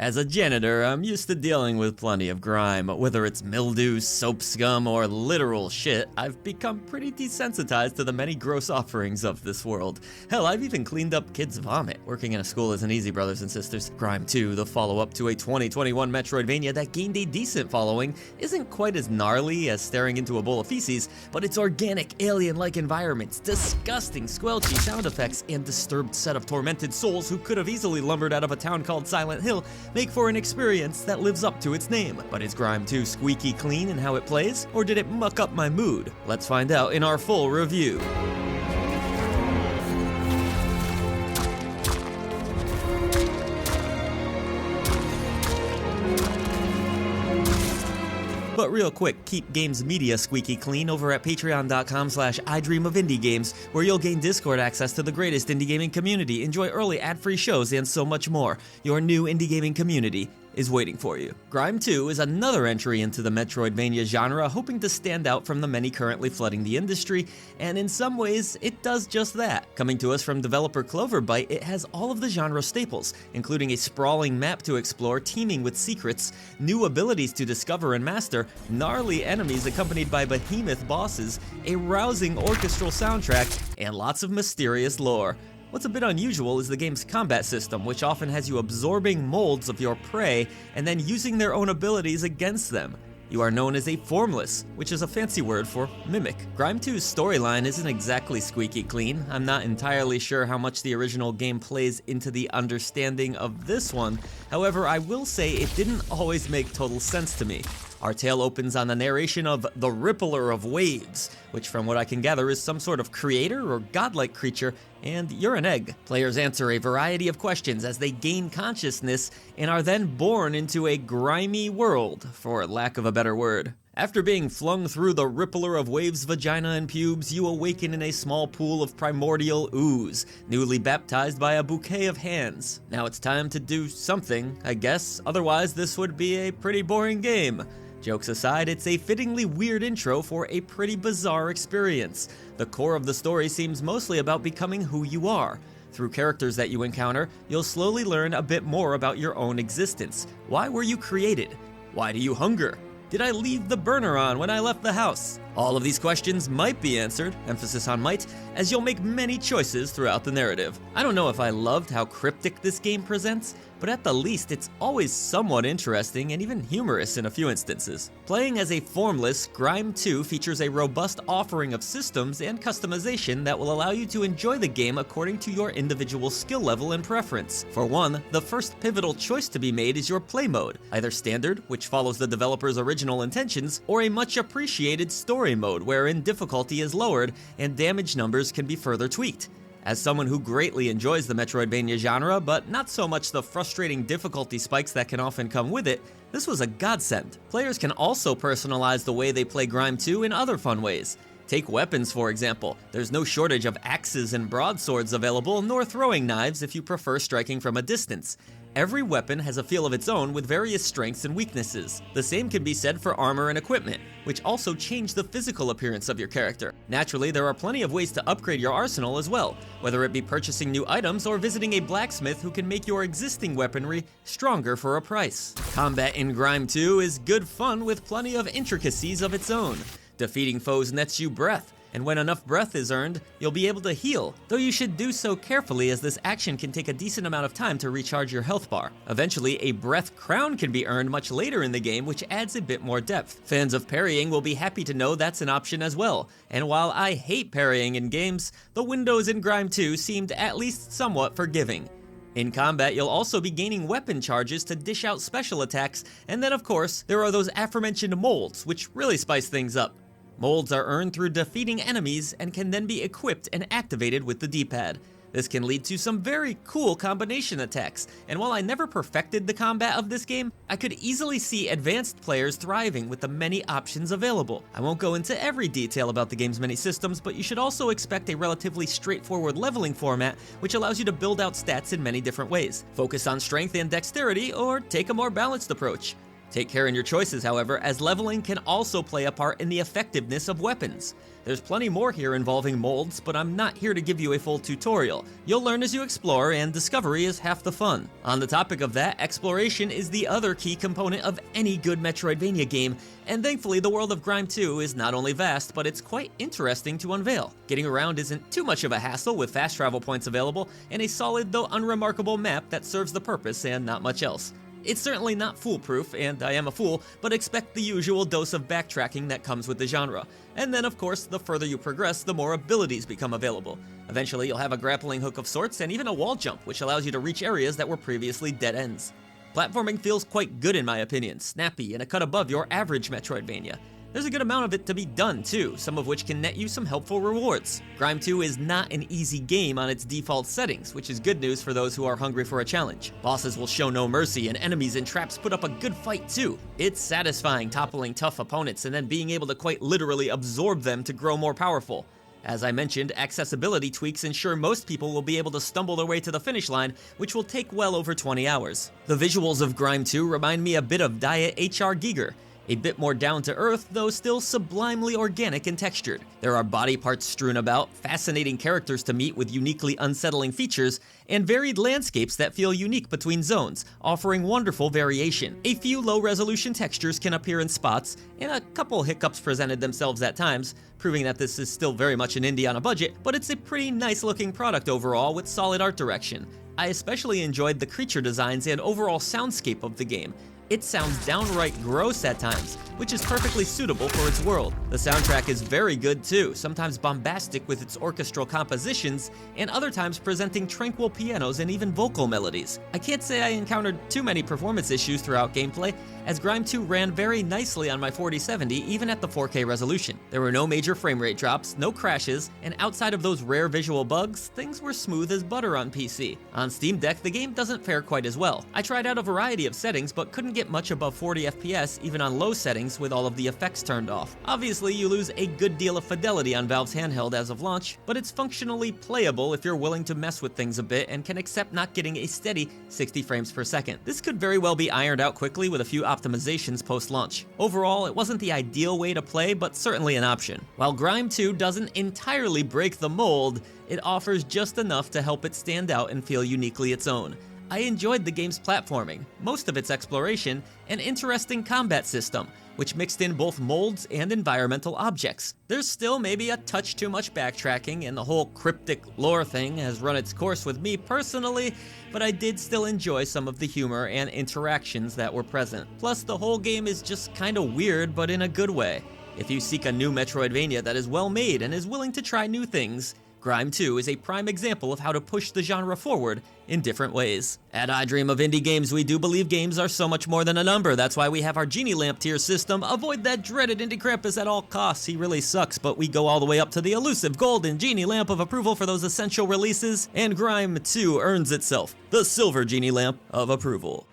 As a janitor, I'm used to dealing with plenty of grime. Whether it's mildew, soap scum, or literal shit, I've become pretty desensitized to the many gross offerings of this world. Hell, I've even cleaned up kids' vomit. Working in a school isn't easy, brothers and sisters. Grime II, the follow-up to a 2021 Metroidvania that gained a decent following, isn't quite as gnarly as staring into a bowl of feces, but its organic, alien-like environments, disgusting, squelchy sound effects, and disturbed set of tormented souls who could have easily lumbered out of a town called Silent Hill make for an experience that lives up to its name. But is Grime II squeaky clean in how it plays, or did it muck up my mood? Let's find out in our full review. But real quick, keep Games Media squeaky clean over at patreon.com/idreamofindiegames, where you'll gain Discord access to the greatest indie gaming community, enjoy early ad-free shows, and so much more. Your new indie gaming community is waiting for you. Grime II is another entry into the Metroidvania genre, hoping to stand out from the many currently flooding the industry, and in some ways, it does just that. Coming to us from developer Cloverbyte, it has all of the genre staples, including a sprawling map to explore teeming with secrets, new abilities to discover and master, gnarly enemies accompanied by behemoth bosses, a rousing orchestral soundtrack, and lots of mysterious lore. What's a bit unusual is the game's combat system, which often has you absorbing molds of your prey and then using their own abilities against them. You are known as a formless, which is a fancy word for mimic. Grime II's storyline isn't exactly squeaky clean. I'm not entirely sure how much the original game plays into the understanding of this one. However, I will say it didn't always make total sense to me. Our tale opens on the narration of the Rippler of Waves, which from what I can gather is some sort of creator or godlike creature, and you're an egg. Players answer a variety of questions as they gain consciousness and are then born into a grimy world, for lack of a better word. After being flung through the Rippler of Waves' vagina and pubes, you awaken in a small pool of primordial ooze, newly baptized by a bouquet of hands. Now it's time to do something, I guess, otherwise this would be a pretty boring game. Jokes aside, it's a fittingly weird intro for a pretty bizarre experience. The core of the story seems mostly about becoming who you are. Through characters that you encounter, you'll slowly learn a bit more about your own existence. Why were you created? Why do you hunger? Did I leave the burner on when I left the house? All of these questions might be answered, emphasis on might, as you'll make many choices throughout the narrative. I don't know if I loved how cryptic this game presents, but at the least it's always somewhat interesting and even humorous in a few instances. Playing as a formless, Grime II features a robust offering of systems and customization that will allow you to enjoy the game according to your individual skill level and preference. For one, the first pivotal choice to be made is your play mode, either standard, which follows the developer's original intentions, or a much appreciated story mode wherein difficulty is lowered and damage numbers can be further tweaked. As someone who greatly enjoys the Metroidvania genre, but not so much the frustrating difficulty spikes that can often come with it, this was a godsend. Players can also personalize the way they play Grime II in other fun ways. Take weapons, for example. There's no shortage of axes and broadswords available, nor throwing knives if you prefer striking from a distance. Every weapon has a feel of its own with various strengths and weaknesses. The same can be said for armor and equipment, which also change the physical appearance of your character. Naturally, there are plenty of ways to upgrade your arsenal as well, whether it be purchasing new items or visiting a blacksmith who can make your existing weaponry stronger for a price. Combat in Grime II is good fun with plenty of intricacies of its own. Defeating foes nets you breath, and when enough breath is earned, you'll be able to heal, though you should do so carefully as this action can take a decent amount of time to recharge your health bar. Eventually, a breath crown can be earned much later in the game, which adds a bit more depth. Fans of parrying will be happy to know that's an option as well, and while I hate parrying in games, the windows in Grime II seemed at least somewhat forgiving. In combat, you'll also be gaining weapon charges to dish out special attacks, and then of course, there are those aforementioned molds, which really spice things up. Molds are earned through defeating enemies and can then be equipped and activated with the D-pad. This can lead to some very cool combination attacks, and while I never perfected the combat of this game, I could easily see advanced players thriving with the many options available. I won't go into every detail about the game's many systems, but you should also expect a relatively straightforward leveling format, which allows you to build out stats in many different ways. Focus on strength and dexterity, or take a more balanced approach. Take care in your choices, however, as leveling can also play a part in the effectiveness of weapons. There's plenty more here involving molds, but I'm not here to give you a full tutorial. You'll learn as you explore, and discovery is half the fun. On the topic of that, exploration is the other key component of any good Metroidvania game, and thankfully the world of Grime II is not only vast, but it's quite interesting to unveil. Getting around isn't too much of a hassle with fast travel points available, and a solid though unremarkable map that serves the purpose and not much else. It's certainly not foolproof, and I am a fool, but expect the usual dose of backtracking that comes with the genre. And then, of course, the further you progress, the more abilities become available. Eventually, you'll have a grappling hook of sorts, and even a wall jump, which allows you to reach areas that were previously dead ends. Platforming feels quite good in my opinion, snappy, and a cut above your average Metroidvania. There's a good amount of it to be done too, some of which can net you some helpful rewards. Grime II is not an easy game on its default settings, which is good news for those who are hungry for a challenge. Bosses will show no mercy, and enemies and traps put up a good fight too. It's satisfying toppling tough opponents and then being able to quite literally absorb them to grow more powerful. As I mentioned, accessibility tweaks ensure most people will be able to stumble their way to the finish line, which will take well over 20 hours. The visuals of Grime II remind me a bit of Diet H.R. Giger. A bit more down-to-earth, though still sublimely organic and textured. There are body parts strewn about, fascinating characters to meet with uniquely unsettling features, and varied landscapes that feel unique between zones, offering wonderful variation. A few low-resolution textures can appear in spots, and a couple hiccups presented themselves at times, proving that this is still very much an indie on a budget, but it's a pretty nice-looking product overall with solid art direction. I especially enjoyed the creature designs and overall soundscape of the game. It sounds downright gross at times, which is perfectly suitable for its world. The soundtrack is very good too, sometimes bombastic with its orchestral compositions, and other times presenting tranquil pianos and even vocal melodies. I can't say I encountered too many performance issues throughout gameplay, as Grime II ran very nicely on my 4070 even at the 4K resolution. There were no major frame rate drops, no crashes, and outside of those rare visual bugs, things were smooth as butter on PC. On Steam Deck, the game doesn't fare quite as well. I tried out a variety of settings, but couldn't get much above 40 FPS even on low settings with all of the effects turned off. Obviously, you lose a good deal of fidelity on Valve's handheld as of launch, but it's functionally playable if you're willing to mess with things a bit and can accept not getting a steady 60 frames per second. This could very well be ironed out quickly with a few optimizations post-launch. Overall, it wasn't the ideal way to play, but certainly an option. While Grime II doesn't entirely break the mold, it offers just enough to help it stand out and feel uniquely its own. I enjoyed the game's platforming, most of its exploration, and interesting combat system, which mixed in both molds and environmental objects. There's still maybe a touch too much backtracking, and the whole cryptic lore thing has run its course with me personally, but I did still enjoy some of the humor and interactions that were present. Plus, the whole game is just kinda weird, but in a good way. If you seek a new Metroidvania that is well made and is willing to try new things, Grime II is a prime example of how to push the genre forward in different ways. At I Dream of Indie Games, we do believe games are so much more than a number. That's why we have our Genie Lamp tier system. Avoid that dreaded Indie Krampus at all costs. He really sucks, but we go all the way up to the elusive golden Genie Lamp of approval for those essential releases, and Grime II earns itself the silver Genie Lamp of approval.